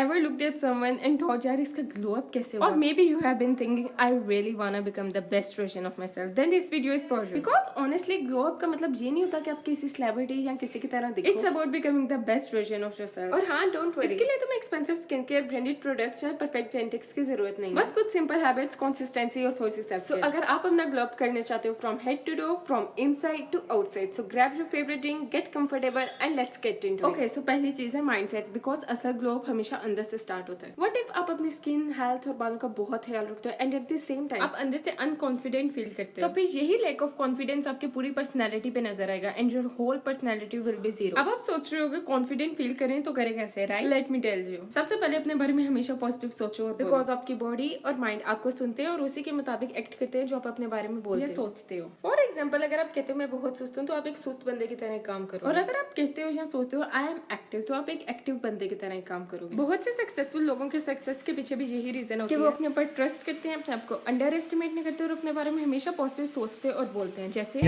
ever looked at someone and thought यार इसका glow up कैसे होगा? Or maybe you have been thinking I really wanna become the best version of myself. Then this video is for you. Because honestly glow up का मतलब ये नहीं होता कि आप किसी celebrity या किसी की तरह दिखो. It's about becoming the best version of yourself. और हाँ don't worry. इसके लिए तुम्हें expensive skincare, branded products या perfect genetics की जरूरत नहीं है. बस कुछ simple habits, consistency और थोड़ी सी self-care. So अगर आप अपना glow up करना चाहते हो from head to toe, from inside to outside, so grab your favorite drink, get comfortable and let's get into it. Okay, so पहली चीज है mindset. Because असल glow up हमेशा अंदर से स्टार्ट होता है. What if आप अपनी स्किन हेल्थ और बालों का बहुत ख्याल रखते हो and at the same time आप अंदर से अनकॉन्फिडेंट फील करते हो, तो फिर यही लैक ऑफ कॉन्फिडेंस आपकी पूरी पर्सनैलिटी पे नजर आएगा and your whole personality will be zero. अब आप सोच रहे हो कॉन्फिडेंट फील करें तो करें कैसे, right? Let me tell you. सबसे पहले अपने बारे में हमेशा पॉजिटिव सोचो, बिकॉज आपकी बॉडी और माइंड आपको सुनते हैं और उसी के मुताबिक एक्ट करते हैं जो आप अपने बारे में बोलते हैं सोचते हो. फॉर एग्जाम्पल अगर आप कहते हो मैं बहुत सुस्त हूँ तो आप एक सुस्त बंदे की तरह काम करो, और अगर आप कहते हो या सोचते हो आई एम एक्टिव तो आप एक एक्टिव बंदे की तरह काम करोगे. बहुत से सक्सेसफुल लोगों के सक्सेस के पीछे भी यही रीजन होता है कि वो अपने ऊपर ट्रस्ट करते हैं, अपने आप को अंडर एस्टिमेट नहीं करते और अपने बारे में हमेशा पॉजिटिव सोचते और बोलते हैं. जैसे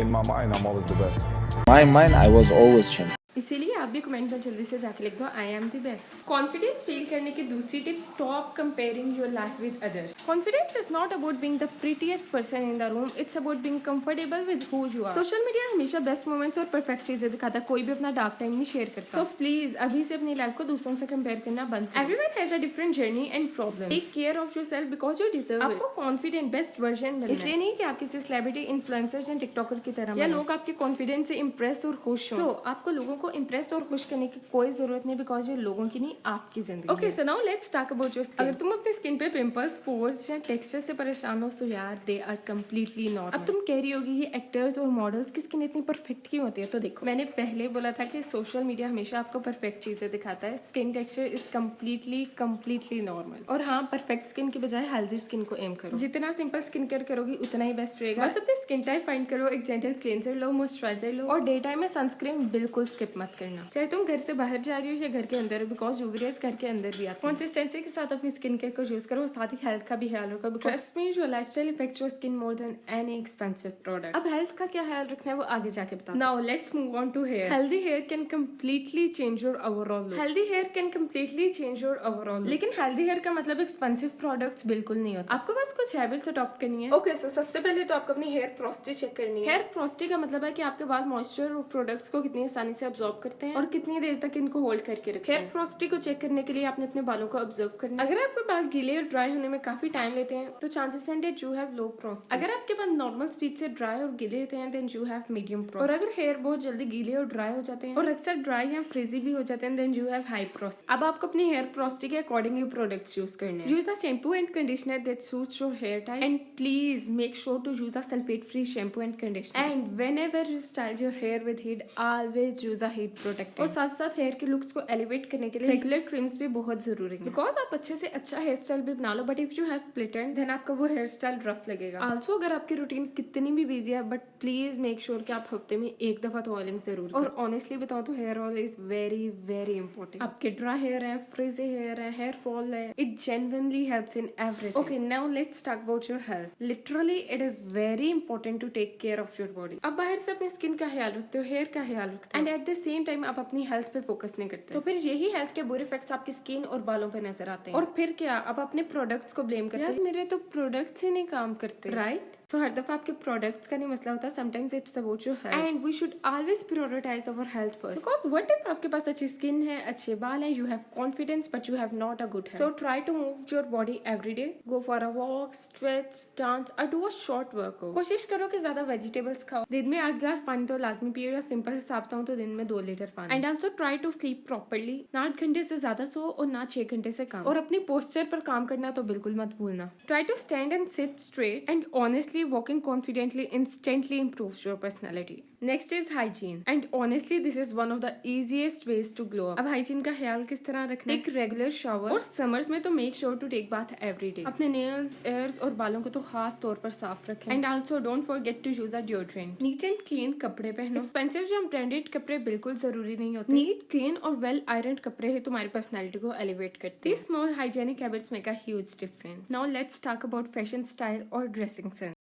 In my mind, I'm always the best. My mind, I was always champion. इसीलिए आप भी कमेंट में जल्दी से जाके लिख दो I am the best. Confidence feel करने की दूसरी tip, stop comparing your life with others. Confidence is not about being the prettiest person in the room, it's about being comfortable with who you are. Social media हमेशा best moments और perfect चीजें दिखाता है, कोई भी अपना dark time नहीं share करता. सो प्लीज अभी से अपनी लाइफ को दूसरों से कंपेयर करना बंद करो. Everyone has a different journey and problem. Take care of yourself because you deserve. आपको कॉन्फिडेंट बेस्ट वर्जन मिलना है, इसलिए नहीं कि आप किसी सेलिब्रिटी, इन्फ्लुएंसर या टिकटॉकर की तरह या लोग आपके कॉन्फिडेंस से इंप्रेस और खुश हो. सो आपको लोगों को इंप्रेस और खुश करने की कोई जरूरत नहीं, बिकॉज ये लोगों की नहीं आपकी जिंदगी. Okay so now let's talk about your skin. अगर तुम अपनी स्किन पे पिंपल्स, पोर्स या टेक्सचर से परेशान हो तो यार दे आर कम्प्लीटली नॉर्मल. अब तुम कह रही होगी ये एक्टर्स और मॉडल्स की स्किन इतनी परफेक्ट क्यों होती है, तो देखो मैंने पहले बोला था कि सोशल मीडिया हमेशा आपको परफेक्ट चीजें दिखाता है. Skin texture is completely normal. और हाँ, परफेक्ट स्किन की बजाय हेल्दी स्किन को एम करो. जितना सिंपल स्किन केयर करोगी उतना ही बेस्ट रहेगा. बस अपनी स्किन टाइप फाइंड करो, एक जेंटल क्लेंजर लो, मॉइस्चराइजर लो, और डे टाइम में सनस्क्रीन बिल्कुल स्किप मत करना, चाहे तुम घर से बाहर जा रही हो या घर के अंदर, बिकॉज यूवीएस घर के अंदर भी आता है. कंसिस्टेंसी के साथ अपनी स्किन केयर को यूज करो, साथ ही हेल्थ का भी ख्याल रखो, because trust me your lifestyle affects your skin more than any expensive product. अब हेल्थ का क्या ख्याल रखना है वो आगे जाके बताओ. Now let's move on to hair. Healthy hair can completely change your overall look. Healthy hair can completely change your overall, लेकिन हेल्दी हेयर का मतलब एक्सपेंसिव प्रोडक्ट्स बिल्कुल नहीं होता. आपको बस कुछ हैबिट्स अडॉप्ट करनी है. ओके सो सबसे पहले तो आपको अपनी हेयर प्रोस्टी चेक करनी है. हेयर प्रोस्टी का मतलब है कि आपके बाल मॉइस्चर और प्रोडक्ट्स को कितनी आसानी से अब्सॉर्ब करते हैं और कितनी देर तक इनको होल्ड करके रखते हैं. हेयर फ्रॉस्टी को चेक करने के लिए आपने अपने बालों को ऑब्जर्व करना है. अगर आपके बाल गीले और ड्राई होने में काफी टाइम लेते हैं तो चांसेस हैं that you have low Frosty. अगर आपके बाल नॉर्मल स्पीड से ड्राई और गीले होते हैं then you have medium frosty. और अगर हेयर बहुत जल्दी गीले और ड्राई हो जाते हैं और अक्सर ड्राई या फ्रीजी भी हो जाते हैं then you have high frosty. अब आपको अपनी हेयर फ्रॉस्टी के अकॉर्डिंग ही प्रोडक्ट्स यूज करने हैं. Use the shampoo and conditioner that suits your hair type and please make sure to use the sulphate free shampoo and conditioner. And whenever you style your hair with heat always use a heat protector. और साथ साथ hair के looks को elevate करने के लिए regular TRIMS भी बहुत जरूरी है, बिकॉज आप अच्छे से अच्छा हेयर स्टाइल भी बना लो but if you have split end then आपका वो हेयर स्टाइल रफ लगेगा. आल्सो अगर आपकी रूटीन कितनी भी बिजी है बट प्लीज मेक श्योर कि आप हफ्ते में एक दफा तो ऑयलिंग जरूर. और ऑनेस्टली बताओ तो hair oil is very important. आपके ड्राई हेयर है, फ्रीजी हेयर है, हेयर फॉल है, it genuinely helps in everything. Okay now let's talk about your health. Literally it is very important to take care of your body. आप बाहर से अपनी skin का ख्याल रखते हो, हेयर का ख्याल रखते हो and at the same time आप अपनी हेल्थ पे फोकस नहीं करते, तो फिर यही हेल्थ के बुरे इफेक्ट्स आपकी स्किन और बालों पे नजर आते हैं. और फिर क्या, आप अपने प्रोडक्ट्स को ब्लेम करते हैं, मेरे तो प्रोडक्ट्स ही नहीं काम करते, राइट? सो हर दफा आपके प्रोडक्ट्स का नहीं मसला होता, sometimes it's about your health and we should always prioritise our health first, because what if आपके पास अच्छी स्किन है, अच्छे बाल है, you have confidence but you have not a good health. So try to move your body every day, go for a walk, stretch, dance और do a short workout. कोशिश करो कि ज्यादा वेजिटेबल्स खाओ. दिन में 8 ग्लास पानी तो लाजमी पियो, या सिंपल हिसाब बताऊं तो दिन में 2 लीटर पानी. And also try to sleep properly. ना 8 घंटे से ज्यादा सो और ना 6 घंटे से कम. और अपनी पोस्चर पर काम करना तो बिल्कुल मत भूलना. Try to stand and sit straight and honestly walking confidently instantly improves your personality. Next is hygiene and honestly this is one of the easiest ways to glow up. अब hygiene का ख्याल किस तरह रखना है? एक रेगुलर शावर, और summers में तो make sure to take bath every day. अपने नेल्स, एयर्स और बालों को तो खास तौर पर साफ रखें. And also don't forget to use a deodorant. Neat and clean कपड़े पहनो. एक्सपेंसिव या ब्रांडेड कपड़े बिल्कुल जरूरी नहीं होते. नीट, क्लीन और वेल आयरन कपड़े ही तुम्हारी पर्सनैलिटी को एलिवेट करते हैं. These small hygienic habits make a huge difference. Now let's talk about fashion style और ड्रेसिंग सेंस.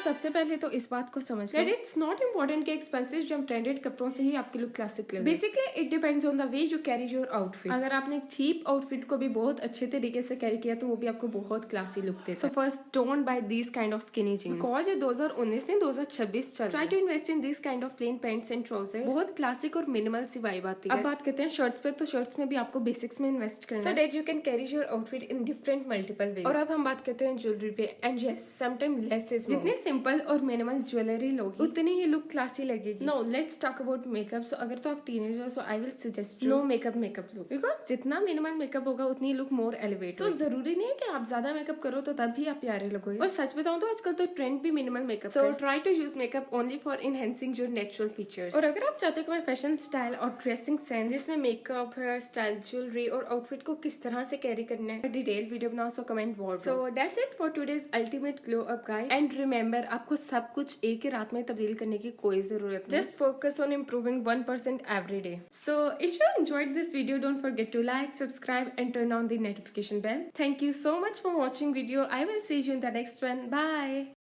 सबसे पहले तो इस बात को समझ लो इट्स नॉट इम्पोर्टेंट कि एक्सपेंसिव जो ट्रेंडेड कपड़ों से ही आपके लुक क्लासिक लगे। Basically it depends on the way you carry your outfit. अगर आपने चीप आउटफिट को भी बहुत अच्छे तरीके से कैरी किया तो वो भी आपको बहुत क्लासी लुक देता है। So first don't buy this kind of skinny jeans because ये 2019 नहीं 2026 चल। Try to invest in this kind of plain pants and trousers. बहुत क्लासिक और मिनिमल सी वाइब आती है। अब बात करते हैं शर्ट्स पे, तो शर्ट्स में भी आपको बेसिक्स में इन्वेस्ट करना है so that you can carry your outfit in different multiple way. और अब हम बात करते हैं ज्वेलरी पे, and yes sometime less is more. जितने सिंपल और मिनिमल ज्वेलरी लोगे उतनी ही लुक क्लासी लगेगी। No let's talk about makeup. So अगर तो आप teenager so I will suggest no makeup look, because जितना मिनिमल मेकअप होगा उतनी लुक मोर एलिवेट। सो जरूरी नहीं है कि आप ज्यादा मेकअप करो तो तब भी आप प्यारे लगोगे। और सच बताऊं तो आजकल तो ट्रेंड भी minimal makeup. So try to use makeup only for enhancing your natural features. और अगर आप चाहते हो कि मैं फैशन स्टाइल और ड्रेसिंग सेंस जिसमें मेकअप, हेयर स्टाइल, ज्वेलरी और आउटफिट को किस तरह से कैरी करना है डिटेल वीडियो बनाओ so comment word. So that's it for today's ultimate glow up guide. And remember आपको सब कुछ एक ही रात में तब्दील करने की कोई जरूरत नहीं। Just focus on improving 1% every day. So if you enjoyed this video, don't forget to like, subscribe and turn on the notification bell. Thank you so much for watching video. I will see you in the next one. Bye.